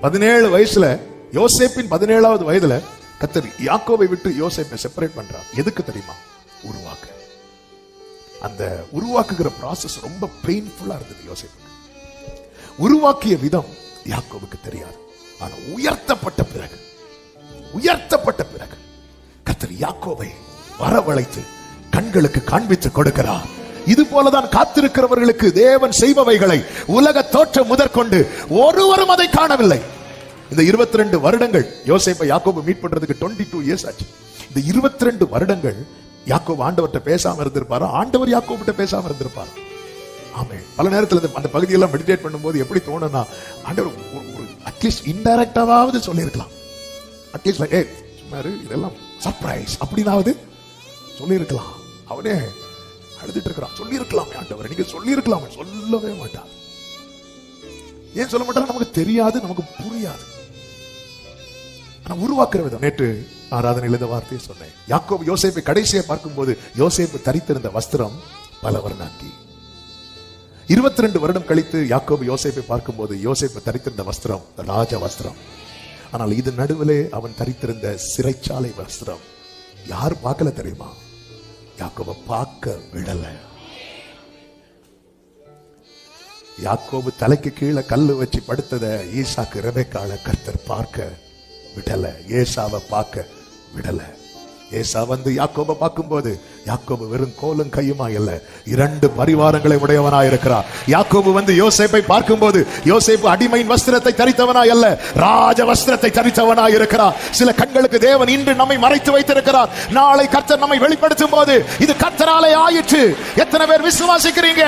17 வயசுல யோசேப்பின் 17வது வயதுல கர்த்தர் யாக்கோபை விட்டு யோசேப்பை செப்பரேட் பண்றார். எதுக்கு தெரியுமா? உருவாக்க. அந்த உருவாக்குகிற ப்ராசஸ் ரொம்ப பெயின்ஃபுல்லா இருந்தது யோசேப்புக்கு. உருவாக்கிய விதம் யாக்கோபுக்கு தெரியாது. ஆனா உயர்த்தப்பட்ட பிறகு கர்த்தர் யாக்கோபை வரவழைத்து கண்களுக்கு காண்பித்து கொடுக்கிறார். இது போலதான் காத்திருக்கிறவர்களுக்கு தேவன் செய்பவைகளை உலக தோற்றம் முதற்கொண்டு ஒருவரும் அதை காணவில்லை. இந்த 22 வருடங்கள் யோசேப்பை யாக்கோபு மீட் பண்றதுக்கு 22 இயர்ஸ் ஆச்சு. இந்த 22 வருடங்கள் யாக்கோபு ஆண்டவர்கிட்ட பேசாம இருந்திருப்பாரு, ஆண்டவர் யாக்கோபுட்ட பேசாம இருந்திருப்பாரு. ஆமே. பல நேரத்தில் அந்த பகுதியெல்லாம் மெடிடேட் பண்ணும்போது எப்படி தோணும்னா, ஆண்டவர் ஒரு அட்லீஸ்ட் இன்டைரக்டாவது சொல்லியிருக்கலாம். அட்லீஸ்ட் இதெல்லாம் சர்ப்ரைஸ் அப்படின்னாவது சொல்லியிருக்கலாம். அவனே அழுதுட்டு இருக்கிறான். சொல்லியிருக்கலாம் ஆண்டவர், நீங்க சொல்லியிருக்கலாம். சொல்லவே மாட்டார். ஏன் சொல்ல மாட்டார்? நமக்கு தெரியாது, நமக்கு புரியாது. ஆனா உருவாக்குற விதம். நேற்று ஆராதனையில் இந்த வார்த்தையை சொன்னேன். யாக்கோபு யோசேப்பை கடைசியை பார்க்கும்போது யோசேப்பு தரித்திருந்த வஸ்திரம் பலவர்ணாக்கி. 22 வருடம் கழித்து யாக்கோபு யோசேப்பை பார்க்கும்போது யோசேப்பு தரித்திருந்த வஸ்திரம் ராஜ வஸ்திரம். ஆனால் இது நடுவிலே அவன் தரித்திருந்த சிறைச்சாலை வஸ்திரம். யார் பார்க்கல தெரியுமா? யாக்கோபை பார்க்க விடல. யாக்கோபு தலைக்கு கீழே கல்லு வச்சு படுத்தத ஈசாக்கு ரெபெக்காளை கர்த்தர் பார்க்க விடல. ஏசாவை பார்க்க விடல. ஏசா வந்து யாக்கோபை பார்க்கும்போது யாக்கோபு வெறும் கோலும் கையுமா இல்ல, 2 பரிவாரங்களை உடையவனாய் இருக்கிறார். யாக்கோபு வந்து யோசேப்பை பார்க்கும்போது யோசேப்பு அடிமையின் வஸ்திரத்தை தரித்தவனாய் அல்ல, ராஜ வஸ்திரத்தை தரித்தவனாய் இருக்கிறார். சில கண்களுக்கு தேவன் இன்று நம்மை மறைத்து வைத்திருக்கிறார். நாளை கர்த்தர் நம்மை வெளிப்படுத்தும் போது இது கர்த்தராலே ஆயிற்று. எத்தனை பேர் விசுவாசிக்கிறீங்க?